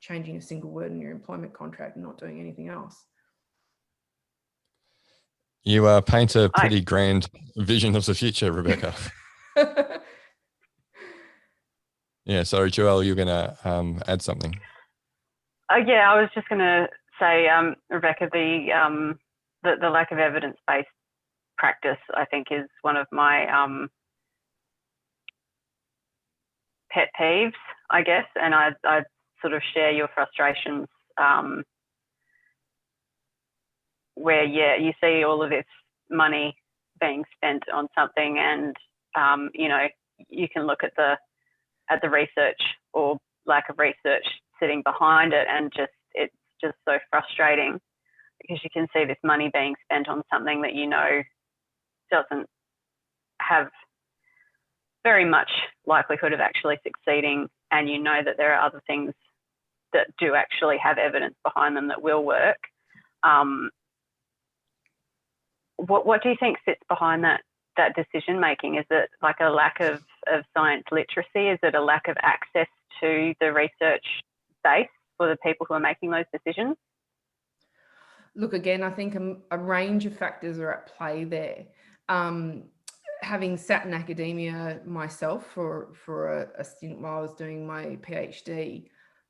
changing a single word in your employment contract and not doing anything else. You paint a pretty grand vision of the future, Rebecca. Yeah, sorry, Joelle, you're going to add something. Yeah, I was just going to say, Rebecca, the lack of evidence-based practice, I think, is one of my pet peeves, I guess, and I sort of share your frustrations where, you see all of this money being spent on something, and you can look at the research or lack of research sitting behind it, and it's just so frustrating, because you can see this money being spent on something that doesn't have very much likelihood of actually succeeding, and that there are other things that do actually have evidence behind them that will work. What do you think sits behind that decision making? Is it like a lack of science literacy? Is it a lack of access to the research base for the people who are making those decisions? Look, again, I think a range of factors are at play there. Having sat in academia myself for a stint while I was doing my PhD,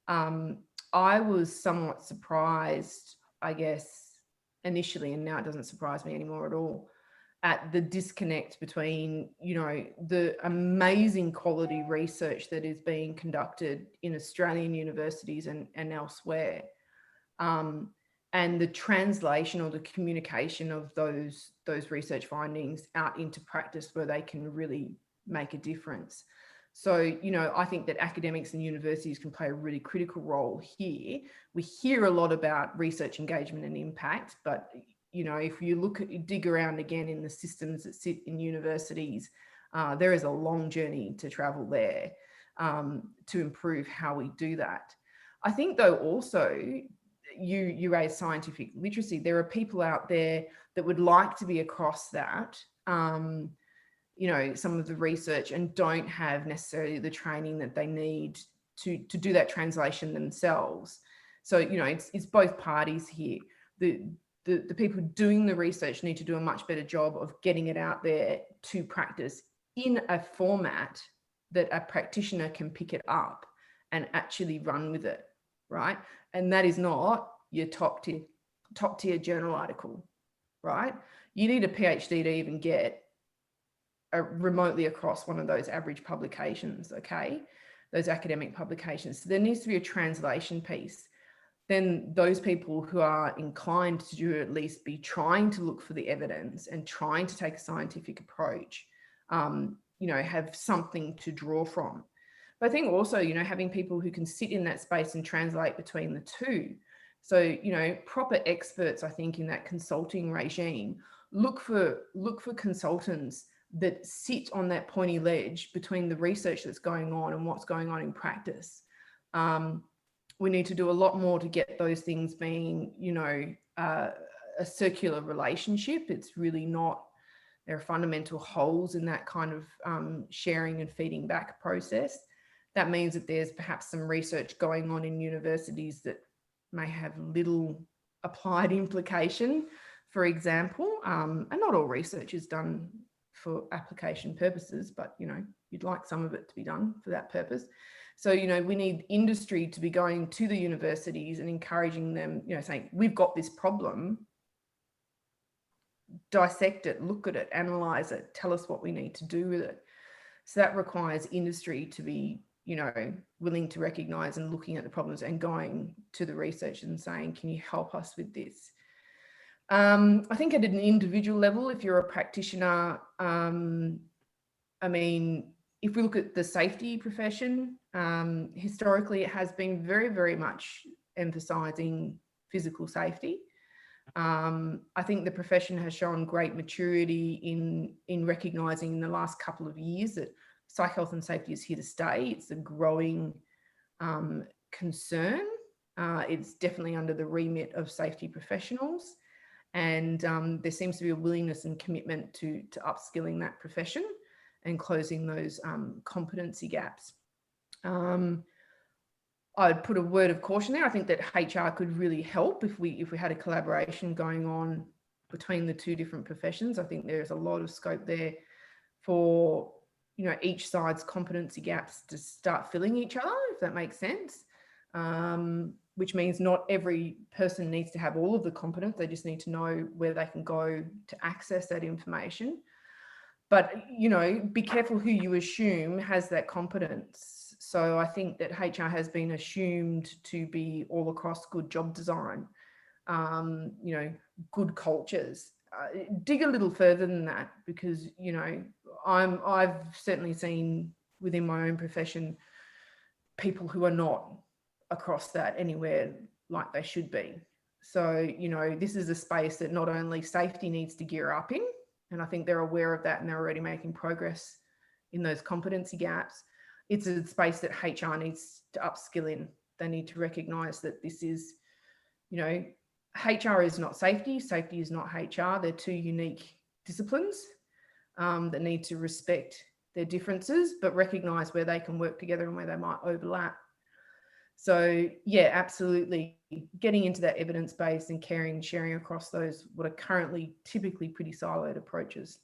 I was somewhat surprised, I guess, initially, and now it doesn't surprise me anymore at all, at the disconnect between, the amazing quality research that is being conducted in Australian universities and elsewhere, and the translation or the communication of those research findings out into practice where they can really make a difference. So, I think that academics and universities can play a really critical role here. We hear a lot about research engagement and impact, but, if you dig around again in the systems that sit in universities, there is a long journey to travel there to improve how we do that. I think, though, also, you raise scientific literacy. There are people out there that would like to be across that, some of the research, and don't have necessarily the training that they need to do that translation themselves. So, it's both parties here. The people doing the research need to do a much better job of getting it out there to practice in a format that a practitioner can pick it up and actually run with it, right? And that is not your top tier journal article, right? You need a PhD to even get remotely across one of those average publications, okay? Those academic publications. So there needs to be a translation piece. Then those people who are inclined to do at least be trying to look for the evidence and trying to take a scientific approach, have something to draw from. But I think also, having people who can sit in that space and translate between the two. So, proper experts, I think, in that consulting regime, look for consultants that sit on that pointy ledge between the research that's going on and what's going on in practice. We need to do a lot more to get those things being, a circular relationship. It's really not. There are fundamental holes in that kind of sharing and feeding back process. That means that there's perhaps some research going on in universities that may have little applied implication, for example, and not all research is done for application purposes, but, you'd like some of it to be done for that purpose. So, we need industry to be going to the universities and encouraging them, saying, we've got this problem, dissect it, look at it, analyze it, tell us what we need to do with it. So that requires industry to be, willing to recognize and looking at the problems and going to the research and saying, can you help us with this? I think at an individual level, if you're a practitioner, I mean, if we look at the safety profession, historically, it has been very, very much emphasising physical safety. I think the profession has shown great maturity in recognising in the last couple of years that psych health and safety is here to stay. It's a growing concern. It's definitely under the remit of safety professionals. And there seems to be a willingness and commitment to upskilling that profession and closing those competency gaps. I'd put a word of caution there. I think that HR could really help if we had a collaboration going on between the two different professions. I think there's a lot of scope there for, you know, each side's competency gaps to start filling each other, if that makes sense. Which means not every person needs to have all of the competence. They just need to know where they can go to access that information. But, you know, be careful who you assume has that competence. So I think that HR has been assumed to be all across good job design, you know, good cultures. Dig a little further than that, because, you know, I've certainly seen within my own profession people who are not across that anywhere like they should be. So, you know, this is a space that not only safety needs to gear up in, and I think they're aware of that and they're already making progress in those competency gaps. It's a space that HR needs to upskill in. They need to recognise that this is, you know, HR is not safety, safety is not HR. They're two unique disciplines that need to respect their differences, but recognise where they can work together and where they might overlap. So yeah, absolutely. Getting into that evidence base and caring and sharing across those what are currently typically pretty siloed approaches.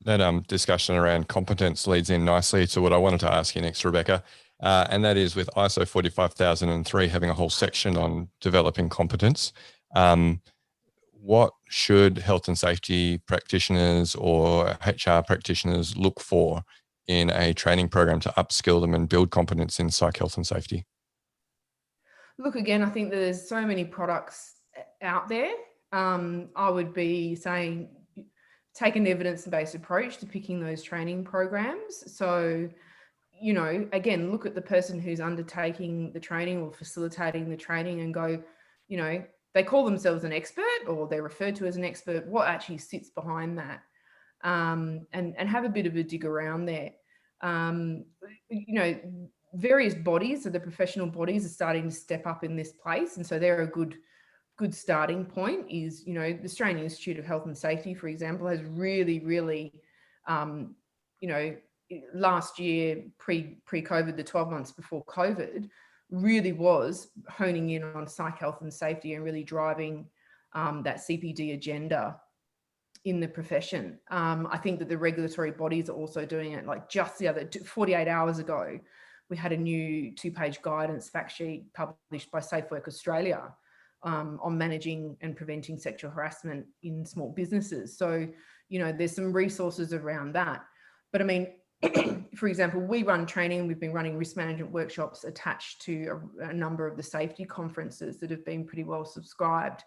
That discussion around competence leads in nicely to what I wanted to ask you next, Rebecca, and that is with ISO 45003 having a whole section on developing competence. What should health and safety practitioners or HR practitioners look for in a training program to upskill them and build competence in psych health and safety? Look, again, I think there's so many products out there. I would be saying take an evidence-based approach to picking those training programs. So, you know, again, look at the person who's undertaking the training or facilitating the training and go, you know, they call themselves an expert or they're referred to as an expert. What actually sits behind that? And have a bit of a dig around there. You know, various bodies, so the professional bodies are starting to step up in this place. And so they're a good starting point is, you know, the Australian Institute of Health and Safety, for example, has really, you know, last year, pre-COVID, the 12 months before COVID, really was honing in on psych health and safety and really driving that CPD agenda in the profession. I think that the regulatory bodies are also doing it. Like just the other 48 hours ago, we had a new 2-page guidance fact sheet published by Safe Work Australia on managing and preventing sexual harassment in small businesses. So, you know, there's some resources around that. But I mean, for example, we run training. We've been running risk management workshops attached to a number of the safety conferences that have been pretty well subscribed.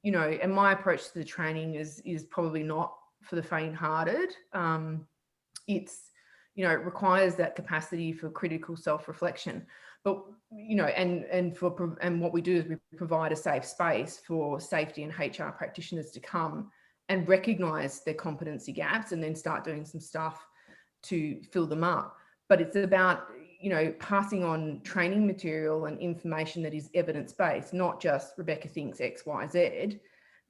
You know, and my approach to the training is probably not for the faint-hearted. It's, you know, it requires that capacity for critical self-reflection. But, you know, and what we do is we provide a safe space for safety and HR practitioners to come and recognise their competency gaps and then start doing some stuff to fill them up. But it's about, you know, passing on training material and information that is evidence-based, not just Rebecca thinks X, Y, Z.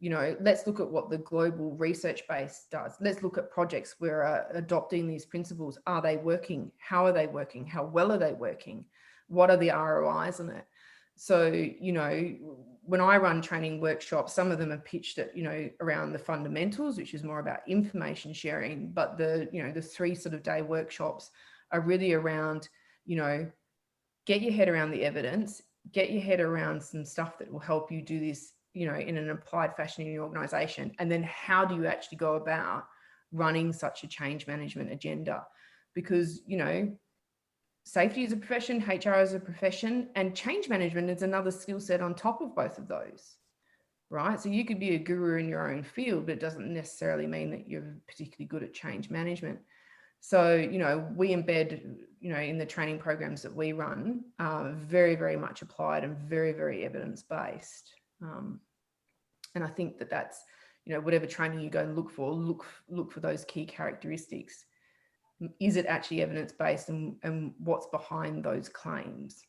You know, let's look at what the global research base does. Let's look at projects where are adopting these principles. Are they working? How are they working? How well are they working? What are the ROIs on it? So, you know, when I run training workshops, some of them are pitched at, you know, around the fundamentals, which is more about information sharing. But the, you know, the 3 sort of day workshops are really around, you know, get your head around the evidence, get your head around some stuff that will help you do this, you know, in an applied fashion in your organization. And then how do you actually go about running such a change management agenda? Because, you know, safety is a profession, HR is a profession, and change management is another skill set on top of both of those. right? So you could be a guru in your own field, but it doesn't necessarily mean that you're particularly good at change management. So, we embed, in the training programs that we run, very, very much applied and very, very evidence-based. And I think that's, whatever training you go and look for those key characteristics. Is it actually evidence-based, and what's behind those claims?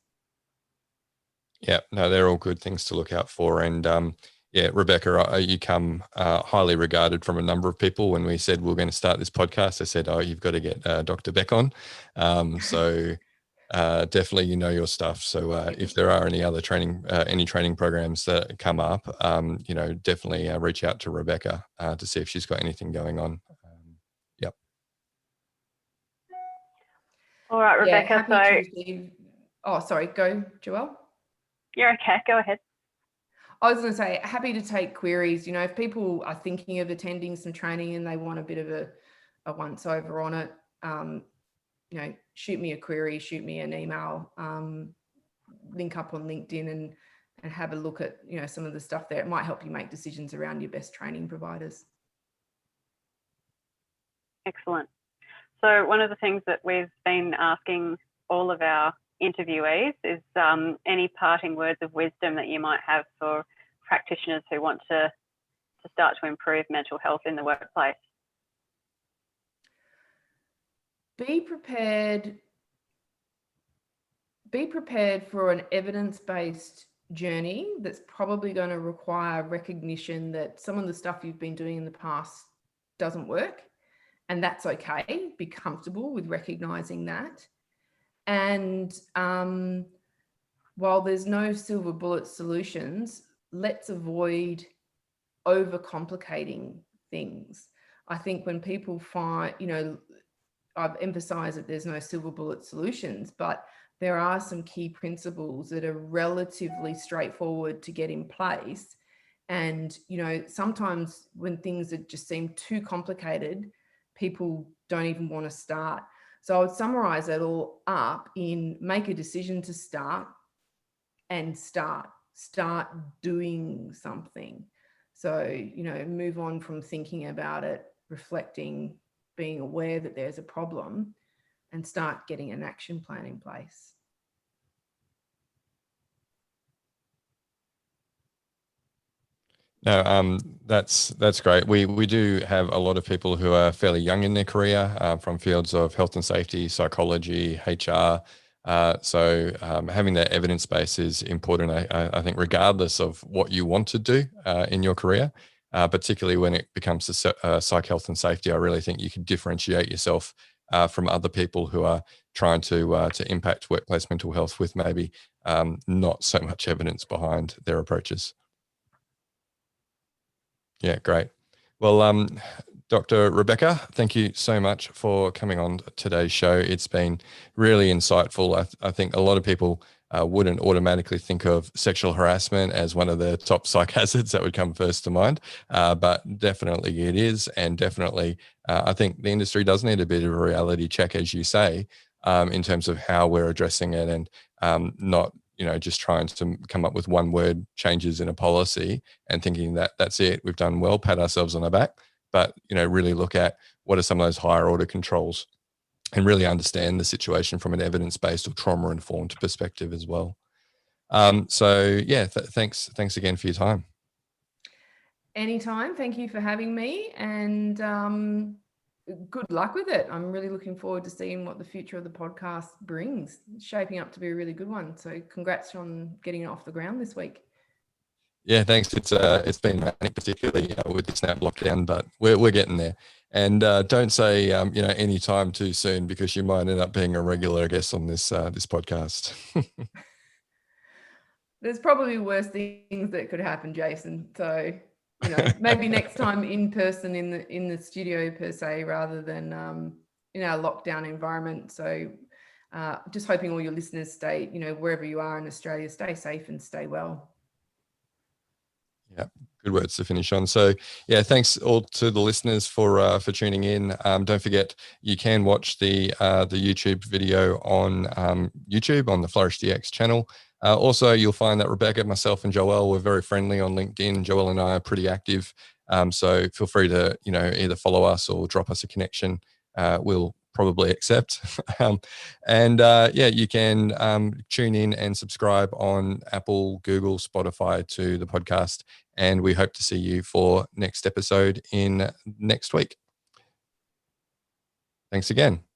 Yeah, no, they're all good things to look out for. And yeah, Rebecca, you come highly regarded from a number of people. When we said we were going to start this podcast, I said, "Oh, you've got to get Dr Beck on." So definitely, your stuff. So if there are any other any training programs that come up, definitely reach out to Rebecca to see if she's got anything going on. Yep. All right, Rebecca. Oh, sorry. Go, Joelle. You're okay. Go ahead. I was going to say, happy to take queries. If people are thinking of attending some training and they want a bit of a once over on it, shoot me a query, shoot me an email, link up on LinkedIn and have a look at, some of the stuff there. It might help you make decisions around your best training providers. Excellent. So one of the things that we've been asking all of our interviewees is any parting words of wisdom that you might have for practitioners who want to start to improve mental health in the workplace. Be prepared for an evidence-based journey that's probably going to require recognition that some of the stuff you've been doing in the past doesn't work, and that's okay. Be comfortable with recognizing that. And while there's no silver bullet solutions, let's avoid overcomplicating things. I think when people find, I've emphasized that there's no silver bullet solutions, but there are some key principles that are relatively straightforward to get in place. And, sometimes when things that just seem too complicated, people don't even want to start. So I would summarize that all up in make a decision to start and start doing something. So, move on from thinking about it, reflecting, being aware that there's a problem, and start getting an action plan in place. No, that's great. We do have a lot of people who are fairly young in their career from fields of health and safety, psychology, HR. So having that evidence base is important, I think, regardless of what you want to do in your career, particularly when it becomes psych health and safety. I really think you can differentiate yourself from other people who are trying to impact workplace mental health with maybe not so much evidence behind their approaches. Yeah, great. Well, Dr. Rebecca, thank you so much for coming on today's show. It's been really insightful. I think a lot of people wouldn't automatically think of sexual harassment as one of the top psych hazards that would come first to mind, but definitely it is. And definitely, I think the industry does need a bit of a reality check, as you say, in terms of how we're addressing it, and not just trying to come up with one word changes in a policy and thinking that that's it, we've done well, pat ourselves on the back, but, really look at what are some of those higher order controls and really understand the situation from an evidence-based or trauma-informed perspective as well. So yeah, thanks again for your time. Anytime. Thank you for having me, and good luck with it. I'm really looking forward to seeing what the future of the podcast brings. It's shaping up to be a really good one. So congrats on getting it off the ground this week. Yeah, thanks. It's been manic, particularly with the snap lockdown, but we're getting there. And don't say any time too soon, because you might end up being a regular guest on this podcast. There's probably worse things that could happen, Jason. So maybe next time in person in the studio per se, rather than in our lockdown environment. So just hoping all your listeners stay, wherever you are in Australia, stay safe and stay well. Yeah, good words to finish on. So yeah, thanks all to the listeners for tuning in. Don't forget, you can watch the YouTube video on YouTube on the Flourish DX channel. Also, you'll find that Rebecca, myself, and Joelle were very friendly on LinkedIn. Joelle and I are pretty active. So feel free to, either follow us or drop us a connection. We'll probably accept. You can tune in and subscribe on Apple, Google, Spotify to the podcast. And we hope to see you for next episode in next week. Thanks again.